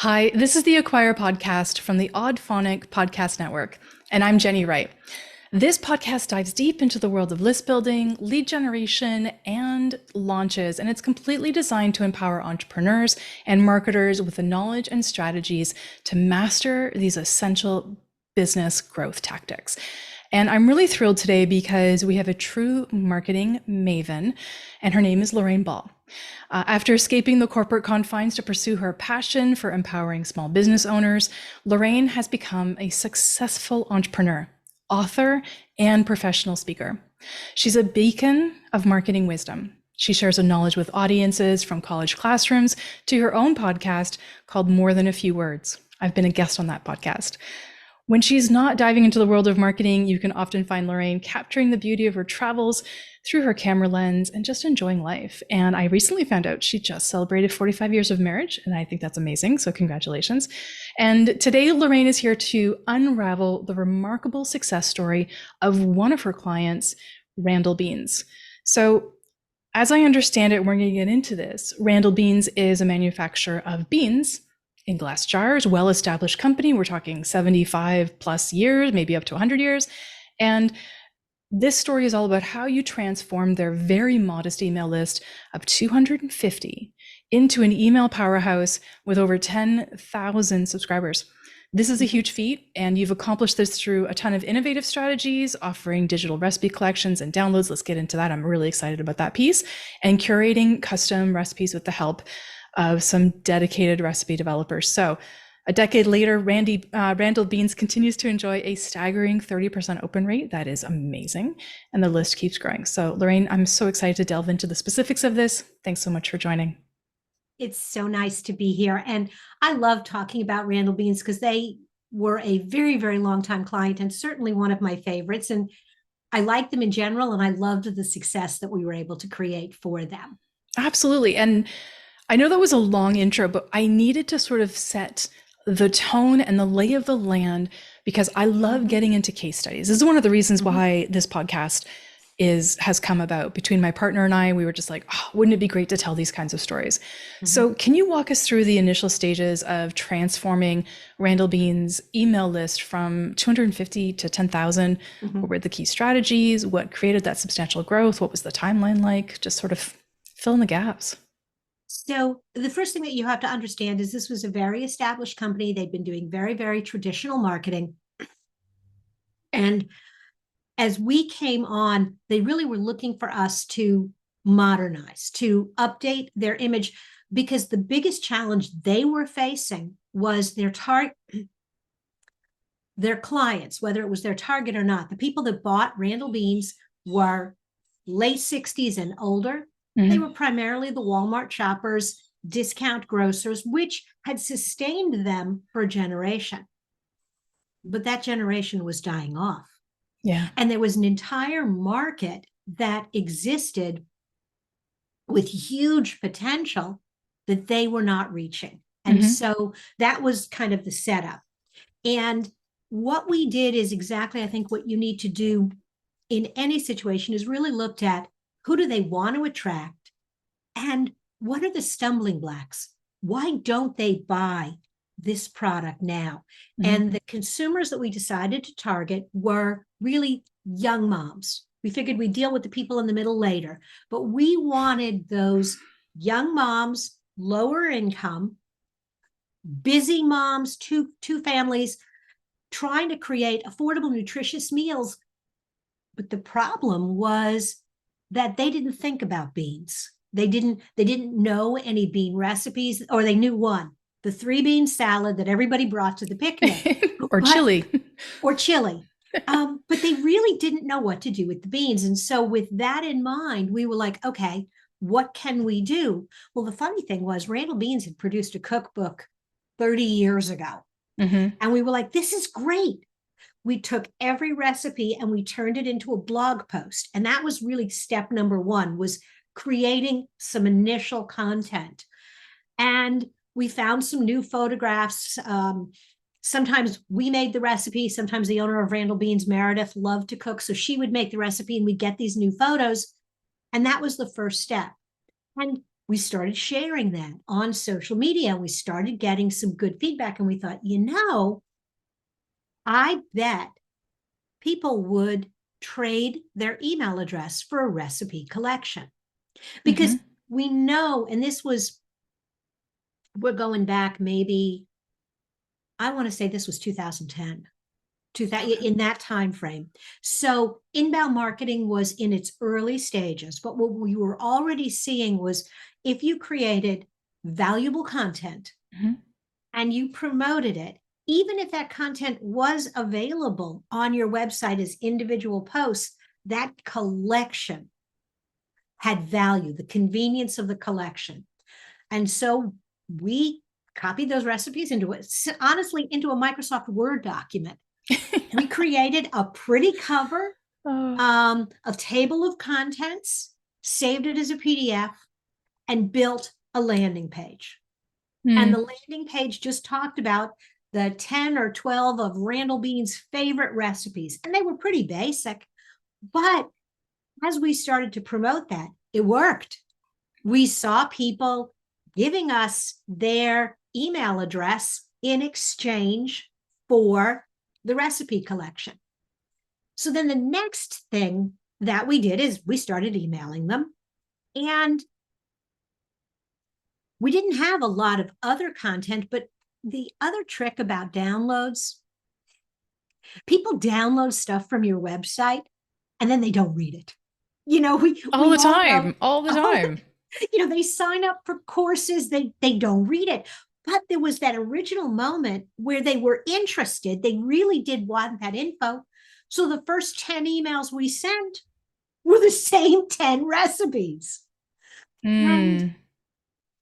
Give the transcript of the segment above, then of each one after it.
Hi, this is the Acquire podcast from the Odd Phonic Podcast Network, and I'm Jennie Wright. This podcast dives deep into the world of list building, lead generation, and launches, and it's completely designed to empower entrepreneurs and marketers with the knowledge and strategies to master these essential business growth tactics. And I'm really thrilled today because we have a true marketing maven, and her name is Lorraine Ball. After escaping the corporate confines to pursue her passion for empowering small business owners, Lorraine has become a successful entrepreneur, author, and professional speaker. She's a beacon of marketing wisdom. She shares her knowledge with audiences from college classrooms to her own podcast called More Than a Few Words. I've been a guest on that podcast. When she's not diving into the world of marketing, you can often find Lorraine capturing the beauty of her travels through her camera lens and just enjoying life. And I recently found out she just celebrated 45 years of marriage, and I think that's amazing. So congratulations. And today, Lorraine is here to unravel the remarkable success story of one of her clients, Randall Beans. So as I understand it, we're going to get into this. Randall Beans is a manufacturer of beans in glass jars, well-established company. We're talking 75 plus years, maybe up to 100 years. And this story is all about how you transform their very modest email list of 250 into an email powerhouse with over 10,000 subscribers. This is a huge feat, and you've accomplished this through a ton of innovative strategies, offering digital recipe collections and downloads. Let's get into that. I'm really excited about that piece. And curating custom recipes with the help of some dedicated recipe developers. So a decade later, Randall Beans continues to enjoy a staggering 30% open rate. That is amazing. And the list keeps growing. So Lorraine, I'm so excited to delve into the specifics of this. Thanks so much for joining. It's so nice to be here. And I love talking about Randall Beans because they were a very, very long time client and certainly one of my favorites. And I like them in general. And I loved the success that we were able to create for them. Absolutely. And I know that was a long intro, but I needed to sort of set the tone and the lay of the land because I love getting into case studies. This is one of the reasons why this podcast has come about. Between my partner and I, we were just like, oh, wouldn't it be great to tell these kinds of stories? So can you walk us through the initial stages of transforming Randall Bean's email list from 250 to 10,000? What were the key strategies? What created that substantial growth? What was the timeline like? Just sort of fill in the gaps. So the first thing that you have to understand is this was a very established company. They'd been doing very, very traditional marketing. And as we came on, they really were looking for us to modernize, to update their image, because the biggest challenge they were facing was their clients, whether it was their target or not. The people that bought Randall Beans were late 60s and older. They were primarily the Walmart shoppers, discount grocers, which had sustained them for a generation. But that generation was dying off. Yeah. And there was an entire market that existed with huge potential that they were not reaching. And so that was kind of the setup. And what we did is exactly, I think, what you need to do in any situation is really looked at who do they want to attract and what are the stumbling blocks? Why don't they buy this product now? And the consumers that we decided to target were really young moms. We figured we'd deal with the people in the middle later, but we wanted those young moms, lower income, busy moms, two families, trying to create affordable, nutritious meals. But the problem was that they didn't think about beans. They didn't know any bean recipes, or they knew one, the 3-bean salad that everybody brought to the picnic. Or chili. Or chili. But they really didn't know what to do with the beans. And so with that in mind, we were like, okay, what can we do? Well, the funny thing was Randall Beans had produced a cookbook 30 years ago. And we were like, this is great. We took every recipe and we turned it into a blog post. And that was really step number one, was creating some initial content. And we found some new photographs. Sometimes we made the recipe. Sometimes the owner of Randall Beans, Meredith, loved to cook. So she would make the recipe and we'd get these new photos. And that was the first step. And we started sharing that on social media. We started getting some good feedback, and we thought, I bet people would trade their email address for a recipe collection, because we know, and we're going back maybe, I want to say this was 2010. In that time frame. So inbound marketing was in its early stages, but what we were already seeing was, if you created valuable content and you promoted it, even if that content was available on your website as individual posts, that collection had value, the convenience of the collection. And so we copied those recipes into it, honestly, into a Microsoft Word document. We created a pretty cover, a table of contents, saved it as a PDF, and built a landing page. And the landing page just talked about the 10 or 12 of Randall Bean's favorite recipes. And they were pretty basic. But as we started to promote that, it worked. We saw people giving us their email address in exchange for the recipe collection. So then the next thing that we did is we started emailing them. And we didn't have a lot of other content, but the other trick about downloads, people download stuff from your website and then they don't read it. All the time. They sign up for courses, they don't read it. But there was that original moment where they were interested. They really did want that info. So the first 10 emails we sent were the same 10 recipes. And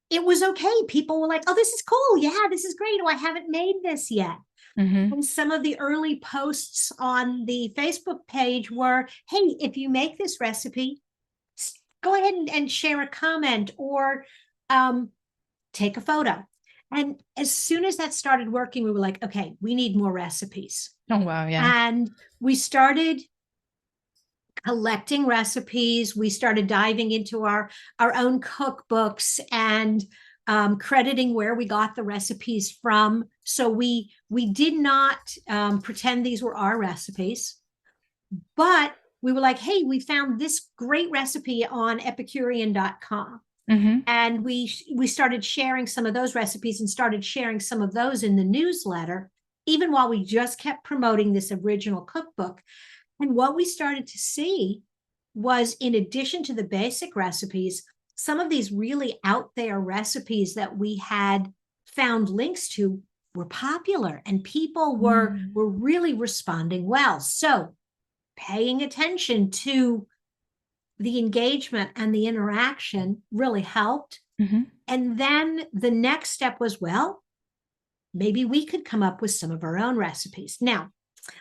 it was okay. People were like, oh, this is cool. Yeah, this is great. Oh, I haven't made this yet. And some of the early posts on the Facebook page were, hey, if you make this recipe, go ahead and share a comment or take a photo. And as soon as that started working, we were like, okay, we need more recipes. Oh, wow. Yeah. And we started collecting recipes. We started diving into our own cookbooks and crediting where we got the recipes from. So we did not pretend these were our recipes, but we were like, hey, we found this great recipe on Epicurean.com. And we started sharing some of those recipes and started sharing some of those in the newsletter, even while we just kept promoting this original cookbook. And what we started to see was, in addition to the basic recipes, some of these really out there recipes that we had found links to were popular, and people were really responding well. So paying attention to the engagement and the interaction really helped. And then the next step was, well, maybe we could come up with some of our own recipes. Now,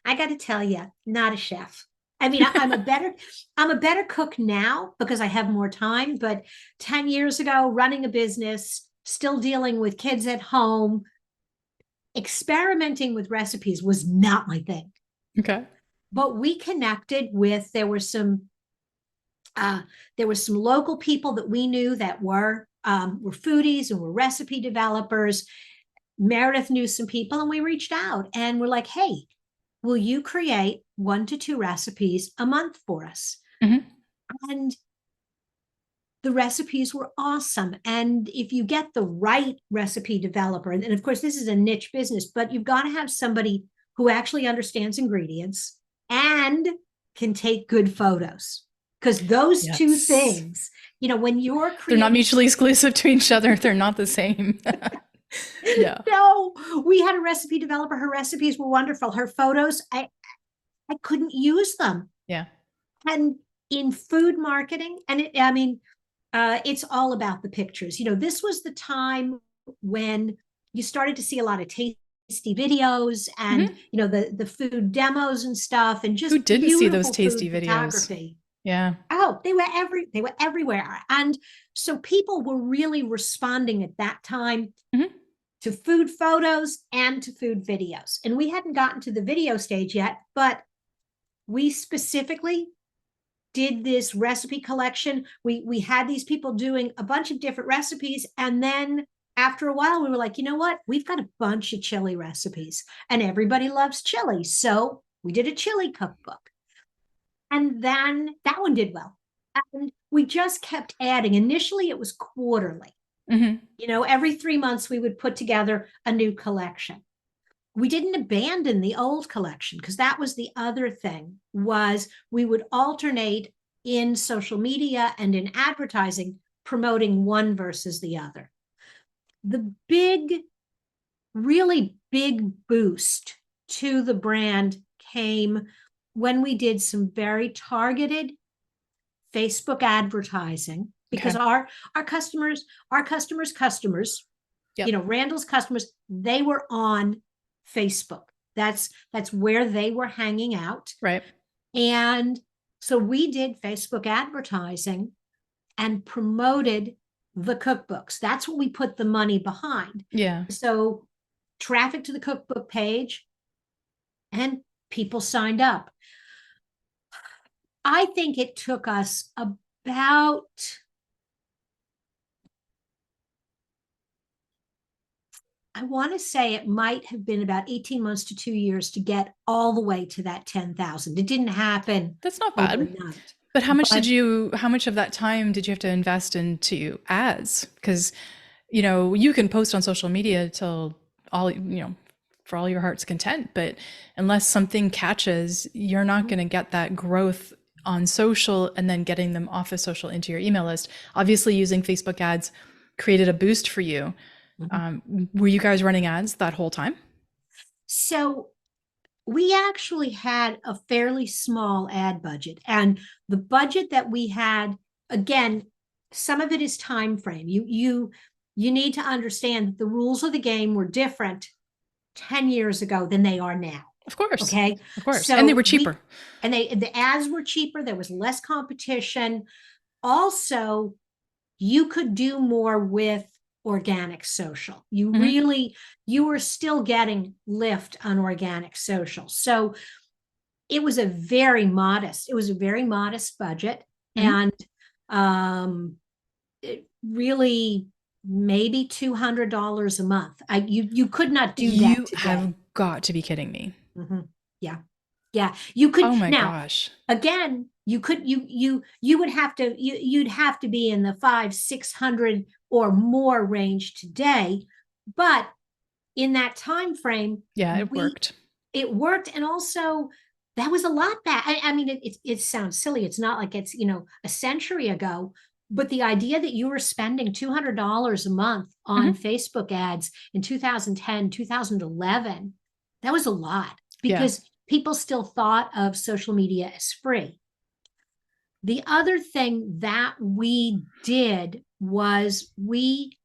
I got to tell you, not a chef. I mean, I'm a better cook now because I have more time. But 10 years ago, running a business, still dealing with kids at home, experimenting with recipes was not my thing. Okay. But we connected with, there were some local people that we knew that were foodies and were recipe developers. Meredith knew some people, and we reached out and we're like, hey, will you create 1 to 2 recipes a month for us? And the recipes were awesome. And if you get the right recipe developer, and of course, this is a niche business, but you've got to have somebody who actually understands ingredients and can take good photos. Because those two things, when you're creating, they're not mutually exclusive to each other. They're not the same. Yeah. No, we had a recipe developer. Her recipes were wonderful. Her photos, I couldn't use them. Yeah. And in food marketing, and it's all about the pictures. This was the time when you started to see a lot of tasty videos and the food demos and stuff, and just who didn't see those tasty videos? Photography. Yeah. Oh, they were everywhere. And so people were really responding at that time to food photos and to food videos. And we hadn't gotten to the video stage yet, but we specifically did this recipe collection. We had these people doing a bunch of different recipes, and then after a while we were like, you know what, we've got a bunch of chili recipes and everybody loves chili, so we did a chili cookbook. And then that one did well, and we just kept adding. Initially it was quarterly. Mm-hmm. Every 3 months we would put together a new collection. We didn't abandon the old collection, because that was the other thing, was we would alternate in social media and in advertising, promoting one versus the other. The really big boost to the brand came when we did some very targeted Facebook advertising, because Okay. our customers, Yep. Randall's customers, they were on Facebook. That's where they were hanging out. Right. And so we did Facebook advertising and promoted the cookbooks. That's what we put the money behind. Yeah. So traffic to the cookbook page, and people signed up. I think it took us about, I want to say it might have been about 18 months to 2 years to get all the way to that 10,000. It didn't happen That's not bad. overnight. But But how much of that time did you have to invest into ads? Because, you can post on social media till for all your heart's content, but unless something catches, you're not going to get that growth on social and then getting them off of social into your email list. Obviously, using Facebook ads created a boost for you. Were you guys running ads that whole time? so we actually had a fairly small ad budget, and the budget that we had, again, some of it is time frame. You need to understand that the rules of the game were different 10 years ago than they are now. Of course. Okay. Of course. And they So were cheaper. the ads were cheaper. There was less competition. Also, you could do more with organic social. Mm-hmm. You were still getting lift on organic social. So it was a very modest budget. Mm-hmm. And it really, maybe $200 a month. You could not do that You today. have got to be kidding me. Mm-hmm. Yeah. Yeah. You could Oh my now, gosh. again, you would have to, you'd have to be in the 500-600 or more range today. But in that time frame, Yeah, it worked. it worked. And also that was a lot back. I mean, it sounds silly. It's not like it's, a century ago, but the idea that you were spending $200 a month on Mm-hmm. Facebook ads in 2010, 2011, that was a lot, Yeah. because people still thought of social media as free. The other thing that we did was we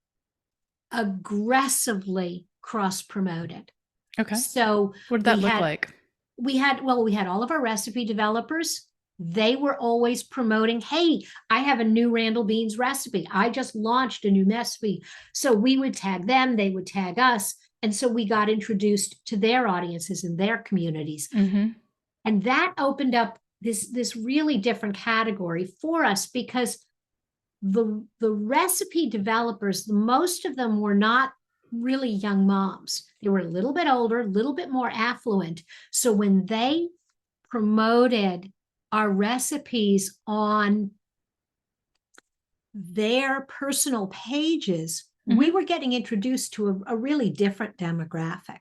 aggressively cross promoted. Okay. So What did that we look had like? we had well, we had all of our recipe developers. They were always promoting, hey, I have a new Randall Beans recipe. I just launched a new recipe. So we would tag them, they would tag us. And so we got introduced to their audiences and their communities. Mm-hmm. And that opened up this really different category for us, because the recipe developers, most of them were not really young moms. They were a little bit older, a little bit more affluent. So when they promoted our recipes on their personal pages, we Mm-hmm. were getting introduced to a really different demographic.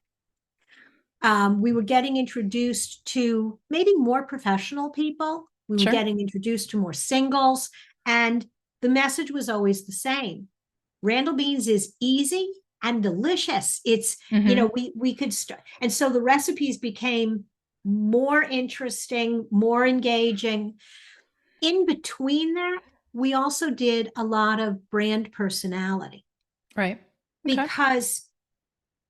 We were getting introduced to maybe more professional people. We were Sure. getting introduced to more singles. And the message was always the same. Randall Beans is easy and delicious. It's, Mm-hmm. we could start. And so the recipes became more interesting, more engaging. In between that, we also did a lot of brand personality, Right. Okay. because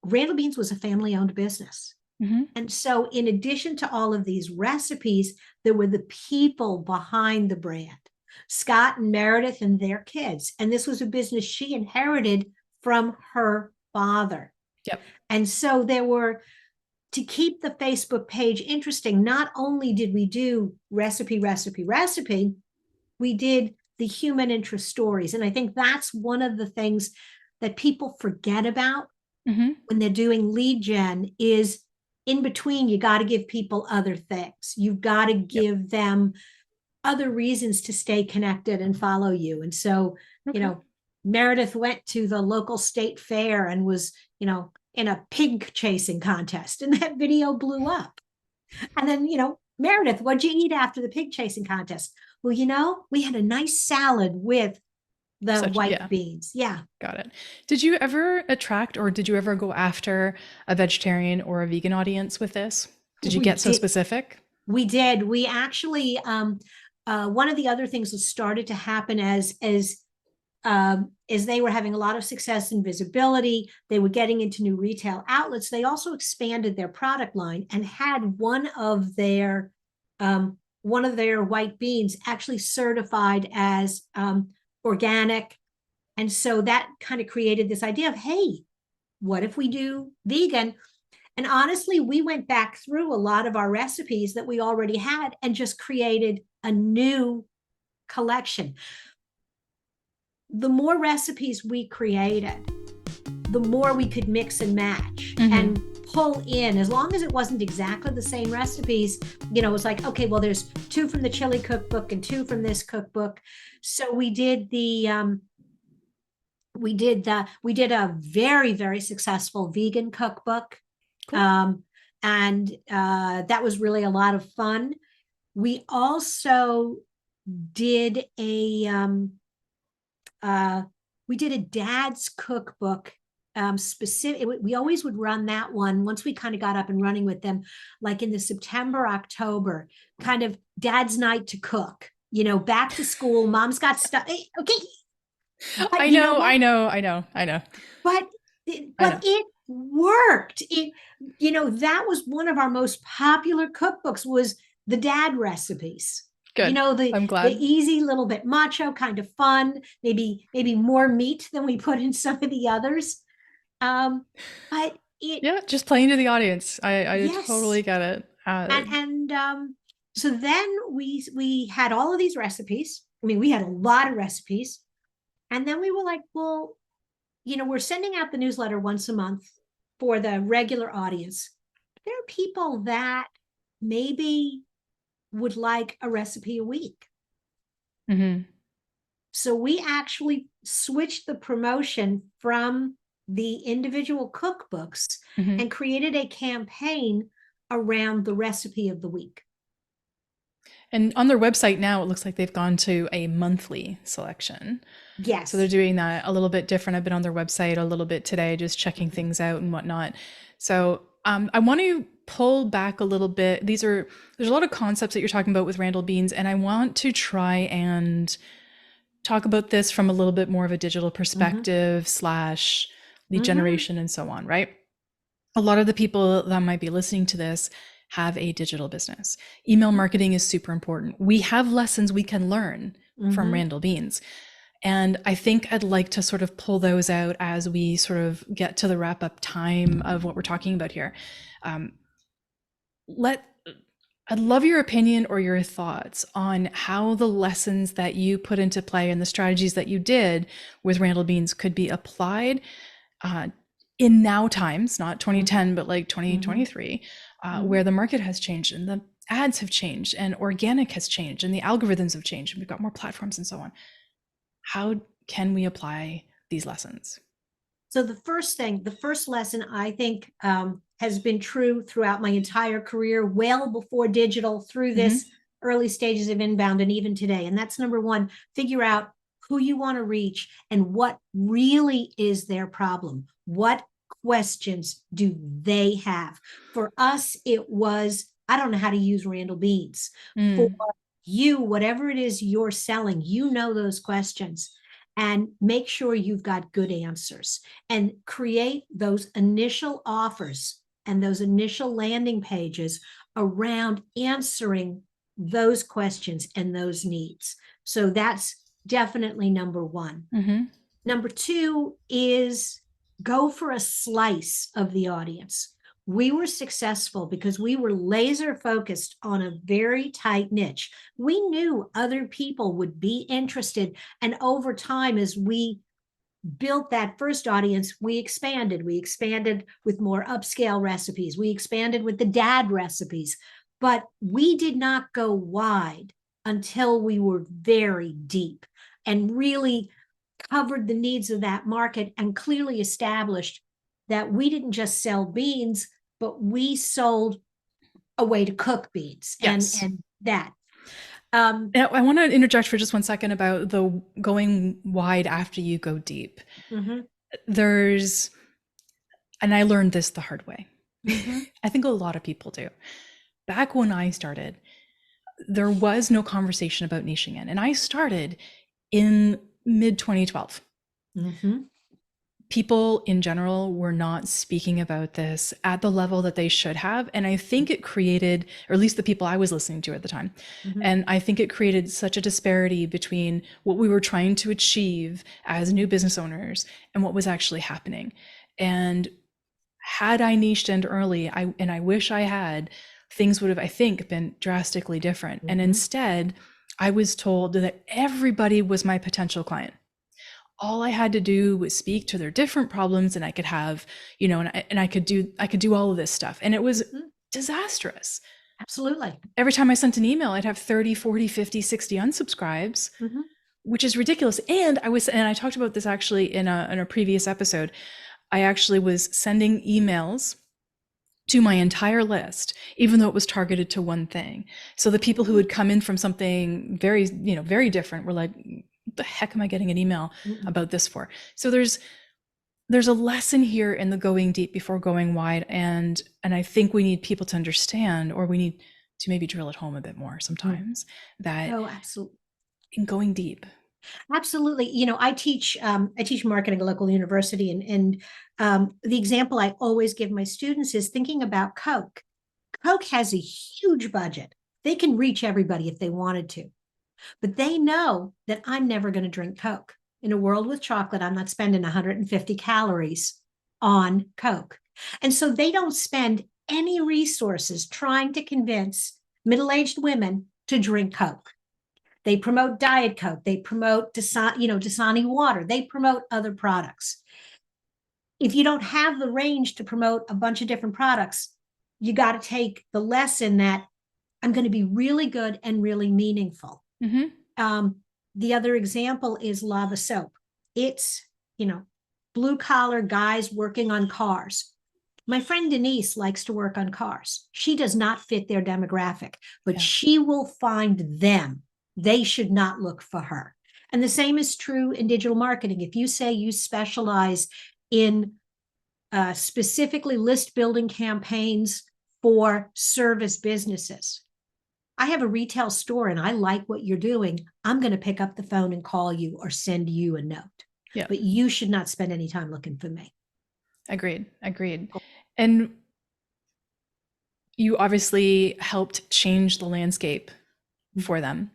Randall Beans was a family owned business. Mm-hmm. And so, in addition to all of these recipes, there were the people behind the brand, Scott and Meredith and their kids. And this was a business she inherited from her father. Yep. And so there were to keep the Facebook page interesting, not only did we do recipe, we did the human interest stories. And I think that's one of the things that people forget about when they're doing lead gen is in between, you got to give people other things. You've got to give them other reasons to stay connected and follow you. And so, Meredith went to the local state fair and was, in a pig chasing contest, and that video blew up. And then, Meredith, what'd you eat after the pig chasing contest? Well, we had a nice salad with the white beans. Yeah. Got it. Did you ever attract, or did you ever go after a vegetarian or a vegan audience with this? Did you get so specific? We did. We actually, one of the other things that started to happen as they were having a lot of success and visibility, they were getting into new retail outlets. They also expanded their product line and had one of their white beans actually certified as organic. And so that kind of created this idea of, hey, what if we do vegan? And honestly, we went back through a lot of our recipes that we already had and just created a new collection. The more recipes we created, the more we could mix and match and pull in, as long as it wasn't exactly the same recipes. It was like, okay, well, there's 2 from the chili cookbook and 2 from this cookbook. So we did we did a very, very successful vegan cookbook. Cool. And that was really a lot of fun. We also did a dad's cookbook. Specific. We always would run that one once we kind of got up and running with them, like in the September, October, kind of dad's night to cook. Back to school, mom's got stuff. Hey, okay. But I know. But it worked. That was one of our most popular cookbooks, was the dad recipes. Good. I'm glad. The easy, little bit macho, kind of fun, maybe more meat than we put in some of the others. But just playing to the audience. I totally get it. So then we had all of these recipes. I mean, we had a lot of recipes. And then we were like, well, we're sending out the newsletter once a month for the regular audience. There are people that maybe would like a recipe a week. So we actually switched the promotion from the individual cookbooks and created a campaign around the recipe of the week. And on their website now, it looks like they've gone to a monthly selection. Yes. So they're doing that a little bit different. I've been on their website a little bit today, just checking things out and whatnot. So I want to pull back a little bit. There's a lot of concepts that you're talking about with Randall Beans, and I want to try and talk about this from a little bit more of a digital perspective / lead generation and so on, right? A lot of the people that might be listening to this have a digital business. Email marketing is super important. We have lessons we can learn from Randall Beans. And I think I'd like to sort of pull those out as we sort of get to the wrap up time of what we're talking about here. I'd love your opinion or your thoughts on how the lessons that you put into play and the strategies that you did with Randall Beans could be applied in now times, not 2010, but like 2023, where the market has changed and the ads have changed and organic has changed and the algorithms have changed and we've got more platforms and so on. How can we apply these lessons? So the first lesson I think has been true throughout my entire career, well before digital, through this early stages of inbound and even today. And that's number one, figure out who you want to reach and what really is their problem. What questions do they have? For us, it was, I don't know how to use Randall Beans. For you, whatever it is you're selling, those questions, and make sure you've got good answers and create those initial offers and those initial landing pages around answering those questions and those needs. So that's definitely number one. Number two is go for a slice of the audience. We were successful because we were laser focused on a very tight niche. We knew other people would be interested. And over time, as we built that first audience, we expanded. We expanded with more upscale recipes. We expanded with the dad recipes. But we did not go wide until we were very deep and really covered the needs of that market and clearly established that we didn't just sell beans, but we sold a way to cook beans Yes. and that. Now, I want to interject for just one second about the going wide after you go deep. Mhm, There's, and I learned this the hard way. mhm, I think a lot of people do. Back when I started, there was no conversation about niching in. And I started in mid 2012. mhm, People in general were not speaking about this at the level that they should have. And I think it created, or at least the people I was listening to at the time, mhm, and I think it created such a disparity between what we were trying to achieve as new business owners and what was actually happening. And had I niched in early, I wish I had, things would have, I think, been drastically different. And mhm, instead, I was told that everybody was my potential client. All I had to do was speak to their different problems, and I could have, and I could do all of this stuff. And it was mhm. disastrous. Absolutely. Every time I sent an email, I'd have 30, 40, 50, 60 unsubscribes, Mhm, which is ridiculous. And I talked about this actually in a previous episode. I actually was sending emails to my entire list, even though it was targeted to one thing. So the people who mhm, had come in from something very, very different were like, what the heck am I getting an email mhm, about this for? So there's a lesson here in the going deep before going wide. And I think we need people to understand, or we need to maybe drill it home a bit more mhm. sometimes, that Oh, absolutely. in going deep. Absolutely. I teach marketing at a local university, and the example I always give my students is thinking about Coke. Coke has a huge budget. They can reach everybody if they wanted to, but they know that I'm never going to drink Coke. In a world with chocolate, I'm not spending 150 calories on Coke. And so they don't spend any resources trying to convince middle-aged women to drink Coke. They promote Diet Coke. They promote Dasani water. They promote other products. If you don't have the range to promote a bunch of different products, you got to take the lesson that I'm going to be really good and really meaningful. Mm-hmm. Um, the other example is lava soap. It's, you know, blue collar guys working on cars. My friend Denise likes to work on cars. She does not fit their demographic, but Yeah. she will find them. They should not look for her. And the same is true in digital marketing. If you say you specialize in specifically list building campaigns for service businesses, I have a retail store and I like what you're doing, I'm going to pick up the phone and call you or send you a note. Yeah. But you should not spend any time looking for me. Agreed. And you obviously helped change the landscape for them.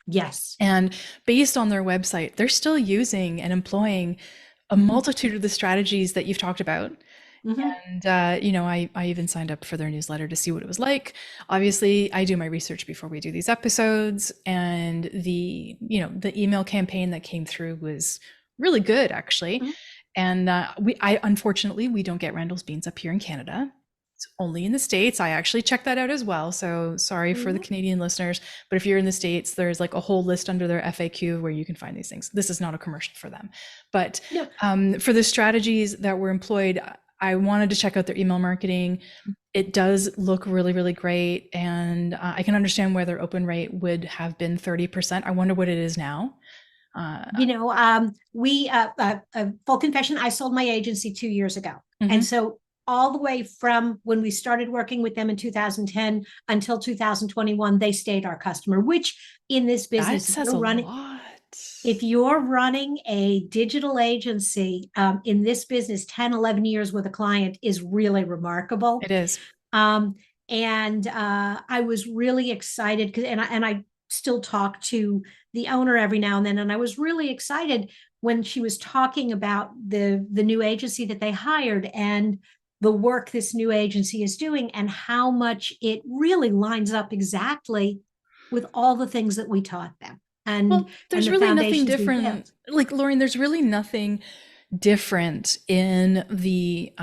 Yes. And based on their website, they're still using and employing a Mm-hmm. multitude of the strategies that you've talked about. Mm-hmm. And, I even signed up for their newsletter to see what it was like. Obviously, I do my research before we do these episodes. And the email campaign that came through was really good, actually. Mm-hmm. And unfortunately, we don't get Randall's beans up here in Canada. It's only in the States. I actually checked that out as well. So sorry for the Mm-hmm. Canadian listeners. But if you're in the States, there's like a whole list under their FAQ where you can find these things. This is not a commercial for them. But No. for the strategies that were employed, I wanted to check out their email marketing. It does look really, really great. And I can understand why their open rate would have been 30%. I wonder what it is now. Uh, We full confession, I sold my agency 2 years ago. And mhm. so all the way from when we started working with them in 2010 until 2021, they stayed our customer, which in this That business, says a lot. if you're running a digital agency in this business, 10, 11 years with a client is really remarkable. It is. Um, and I was really excited because, and I still talk to the owner every now and then, and I was really excited when she was talking about the new agency that they hired, and the work this new agency is doing and how much it really lines up exactly with all the things that we taught them Well, and there's the really nothing foundations we different. built. Like, Lorraine, there's really nothing different in the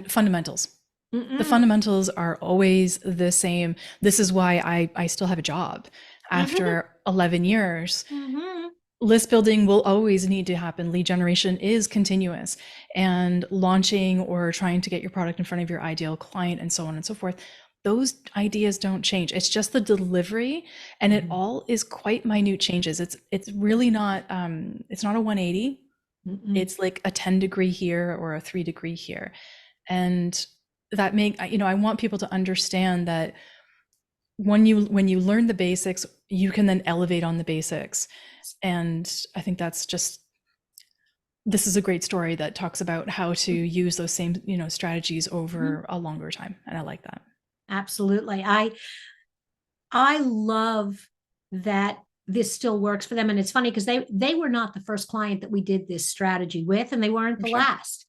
fundamentals. The Mm-mm. fundamentals are always the same. This is why I still have a job Mm-hmm. after 11 years. Mm-hmm. List building will always need to happen. Lead generation is continuous, and launching or trying to get your product in front of your ideal client and so on and so forth, those ideas don't change. It's just the delivery, and it Mm-hmm. all is quite minute changes. It's really not it's not a 180. Mm-mm. It's like a 10-degree here or a 3-degree here. And that I want people to understand that when you learn the basics, you can then elevate on the basics. And I think this is a great story that talks about how to use those same, strategies Mm-hmm. over a longer time. And I like that. Absolutely. I love that this still works for them. And it's funny because they were not the first client that we did this strategy with, and they weren't I'm the sure. last,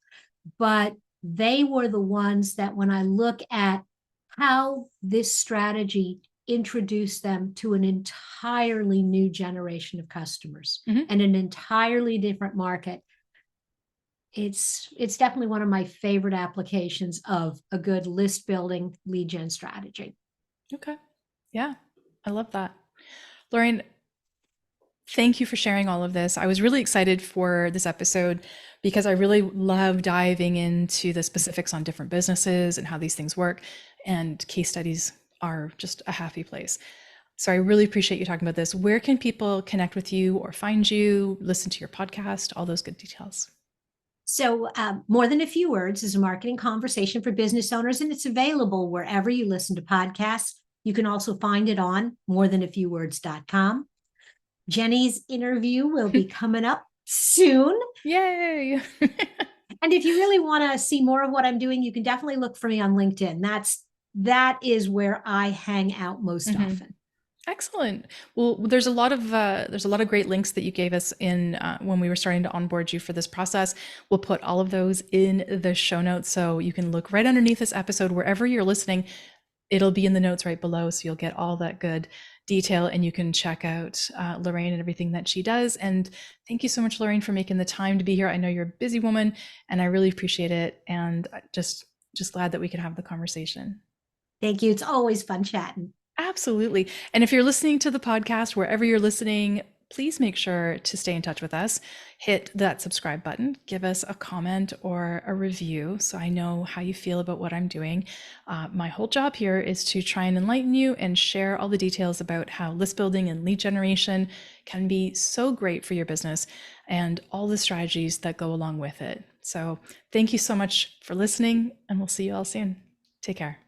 but they were the ones that when I look at how this strategy introduced them to an entirely new generation of customers Hmm. and an entirely different market, it's definitely one of my favorite applications of a good list building lead gen strategy. Okay. Yeah. I love that. Lorraine, thank you for sharing all of this. I was really excited for this episode because I really love diving into the specifics on different businesses and how these things work. And case studies are just a happy place. So I really appreciate you talking about this. Where can people connect with you or find you, listen to your podcast, all those good details? So, More Than a Few Words is a marketing conversation for business owners, and it's available wherever you listen to podcasts. You can also find it on morethanafewwords.com. Jennie's interview will be coming up soon. Yay! And if you really want to see more of what I'm doing, you can definitely look for me on LinkedIn. That is where I hang out most Hmm. often. Excellent. Well, there's a lot of great links that you gave us in when we were starting to onboard you for this process. We'll put all of those in the show notes, so you can look right underneath this episode wherever you're listening. It'll be in the notes right below, so you'll get all that good detail, and you can check out Lorraine and everything that she does. And thank you so much, Lorraine, for making the time to be here. I know you're a busy woman, and I really appreciate it. And just glad that we could have the conversation. Thank you. It's always fun chatting. Absolutely. And if you're listening to the podcast, wherever you're listening, please make sure to stay in touch with us. Hit that subscribe button, give us a comment or a review so I know how you feel about what I'm doing. My whole job here is to try and enlighten you and share all the details about how list building and lead generation can be so great for your business and all the strategies that go along with it. So thank you so much for listening, and we'll see you all soon. Take care.